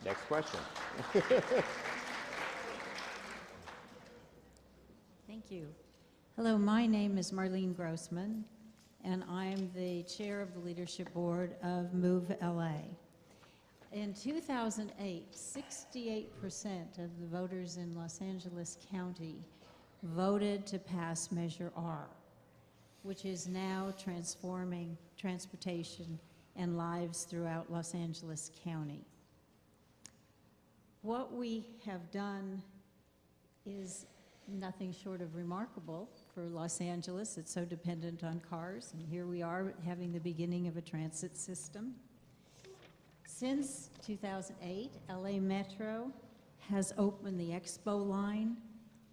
Next question. Thank you. Hello, my name is Marlene Grossman, and I'm the chair of the leadership board of Move LA. In 2008, 68% of the voters in Los Angeles County voted to pass Measure R, which is now transforming transportation and lives throughout Los Angeles County. What we have done is nothing short of remarkable for Los Angeles. It's so dependent on cars, and here we are having the beginning of a transit system. Since 2008, LA Metro has opened the Expo line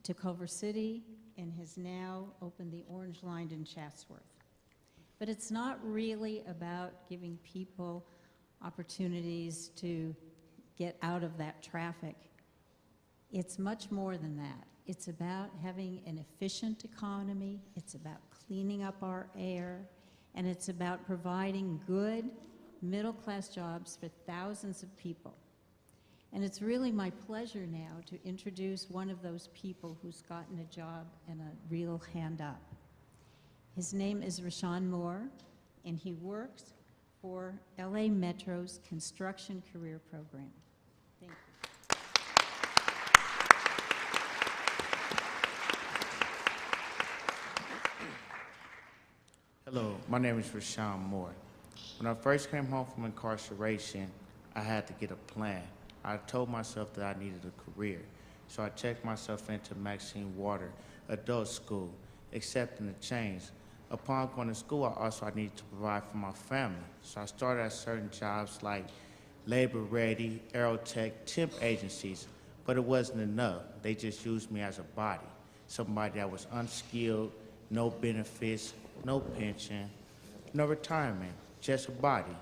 to Culver City and has now opened the Orange Line in Chatsworth. But it's not really about giving people opportunities to get out of that traffic. It's much more than that. It's about having an efficient economy, it's about cleaning up our air, and it's about providing good middle-class jobs for thousands of people. And it's really my pleasure now to introduce one of those people who's gotten a job and a real hand up. His name is Rashawn Moore, and he works for LA Metro's Construction Career Program. Thank you. Hello, my name is Rashawn Moore. When I first came home from incarceration, I had to get a plan. I told myself that I needed a career, so I checked myself into Maxine Water Adult School, accepting the change. Upon going to school, I needed to provide for my family, so I started at certain jobs like Labor Ready, Aerotech, temp agencies, but it wasn't enough. They just used me as a body, somebody that was unskilled, no benefits, no pension, no retirement, just a body.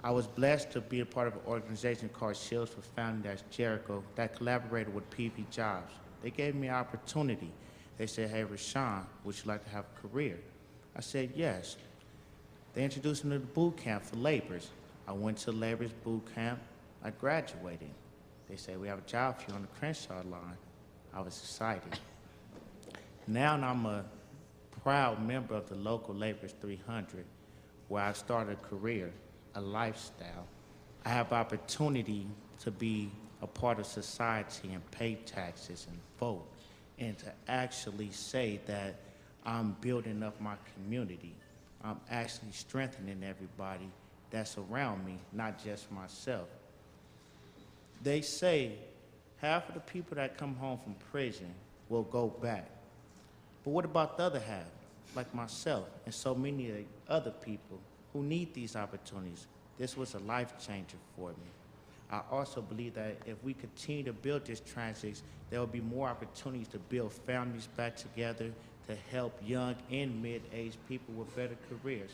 I was blessed to be a part of an organization called Shields for Family, that's Jericho, that collaborated with PV Jobs. They gave me an opportunity. They said, hey, Rashawn, would you like to have a career? I said, yes. They introduced me to the boot camp for laborers. I went to laborers boot camp. I graduated. They said, we have a job for you on the Crenshaw line. I was excited. Now I'm a proud member of the local Laborers 300, where I started a career, a lifestyle. I have opportunity to be a part of society and pay taxes and vote, and to actually say that I'm building up my community. I'm actually strengthening everybody that's around me, not just myself. They say half of the people that come home from prison will go back. But what about the other half, like myself and so many of the other people who need these opportunities? This was a life changer for me. I also believe that if we continue to build this transit, there will be more opportunities to build families back together, to help young and mid-aged people with better careers.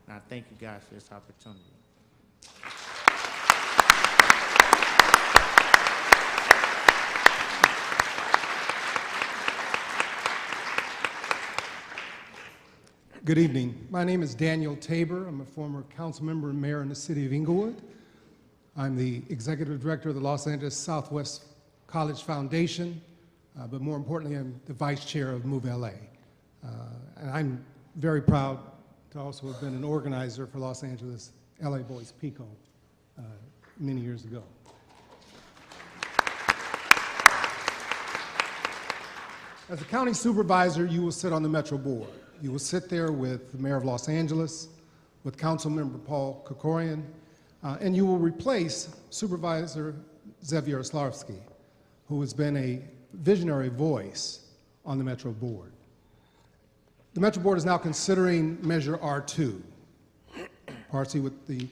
And I thank you guys for this opportunity. Good evening. My name is Daniel Tabor. I'm a former council member and mayor in the city of Inglewood. I'm the executive director of the Los Angeles Southwest College Foundation, but more importantly, I'm the vice chair of Move LA. And I'm very proud to also have been an organizer for Los Angeles LA Boys Pico many years ago. As a county supervisor, you will sit on the Metro Board. You will sit there with the mayor of Los Angeles, with council member Paul Kokorian, and you will replace Supervisor Zev Yaroslavsky, who has been a visionary voice on the Metro Board. The Metro Board is now considering Measure R2, partly with the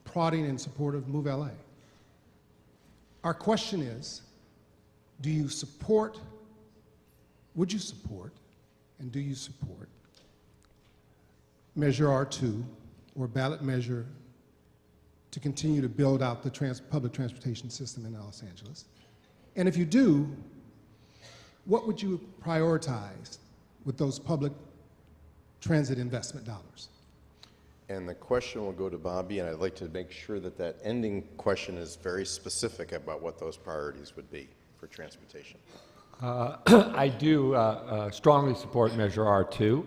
prodding and support of Move LA. Our question is, would you support, and do you support Measure R2, or ballot measure to continue to build out the public transportation system in Los Angeles? And if you do, what would you prioritize with those public transit investment dollars? And the question will go to Bobby, and I'd like to make sure that that ending question is very specific about what those priorities would be for transportation. I do strongly support Measure R2.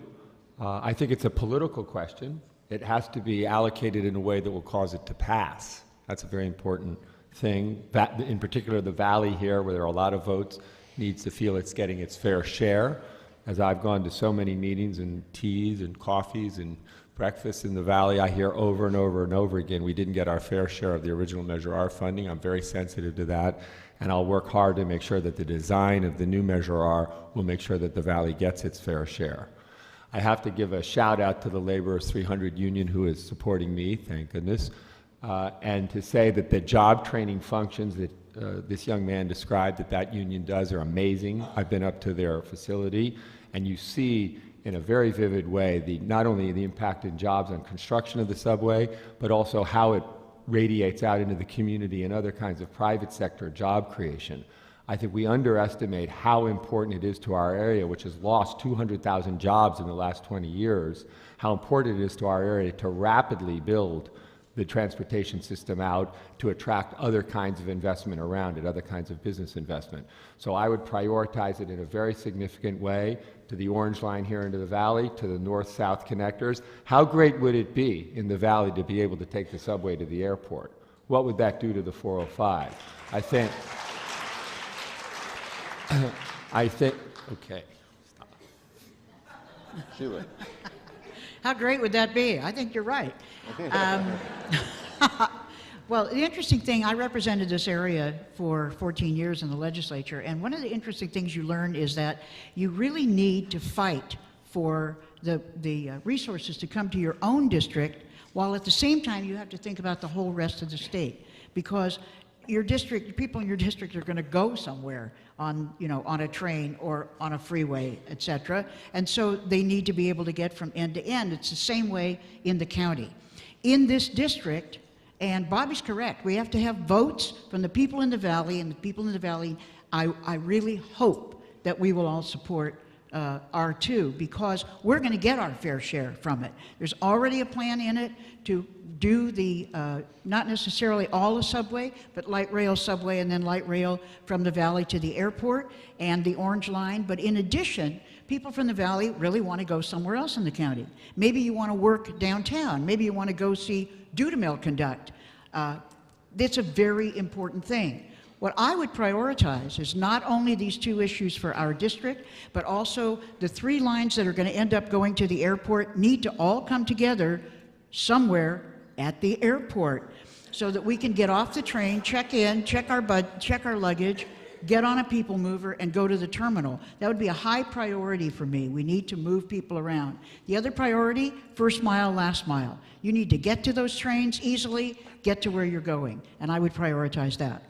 I think it's a political question. It has to be allocated in a way that will cause it to pass. That's a very important thing. That, in particular, the Valley here, where there are a lot of votes, needs to feel it's getting its fair share. As I've gone to so many meetings and teas and coffees and breakfasts in the Valley, I hear over and over and over again, we didn't get our fair share of the original Measure R funding. I'm very sensitive to that, and I'll work hard to make sure that the design of the new Measure R will make sure that the Valley gets its fair share. I have to give a shout out to the Laborers 300 Union, who is supporting me, thank goodness, and to say that the job training functions that this young man described that union does are amazing. I've been up to their facility, and you see in a very vivid way not only the impact in jobs on construction of the subway, but also how it radiates out into the community and other kinds of private sector job creation. I think we underestimate how important it is to our area, which has lost 200,000 jobs in the last 20 years, how important it is to our area to rapidly build the transportation system out to attract other kinds of investment around it, other kinds of business investment. So I would prioritize it in a very significant way to the Orange Line here into the Valley, to the north-south connectors. How great would it be in the Valley to be able to take the subway to the airport? What would that do to the 405? Okay, stop. Sheila. How great would that be? I think you're right. Well, the interesting thing, I represented this area for 14 years in the legislature, and one of the interesting things you learn is that you really need to fight for the resources to come to your own district, while at the same time you have to think about the whole rest of the state, because your district, people in your district are going to go somewhere on a train or on a freeway, et cetera, and so they need to be able to get from end to end. It's the same way in the county. In this district, and Bobby's correct, we have to have votes from the people in the Valley, and the people in the Valley, I really hope that we will all support R2, because we're going to get our fair share from it. There's already a plan in it to do the, not necessarily all the subway, but light rail subway and then light rail from the Valley to the airport and the Orange Line. But in addition, people from the Valley really want to go somewhere else in the county. Maybe you want to work downtown. Maybe you want to go see Dudamel conduct. It's a very important thing. What I would prioritize is not only these two issues for our district, but also the 3 lines that are going to end up going to the airport need to all come together somewhere at the airport so that we can get off the train, check in, check our luggage, get on a people mover, and go to the terminal. That would be a high priority for me. We need to move people around. The other priority, first mile, last mile. You need to get to those trains easily, get to where you're going, and I would prioritize that.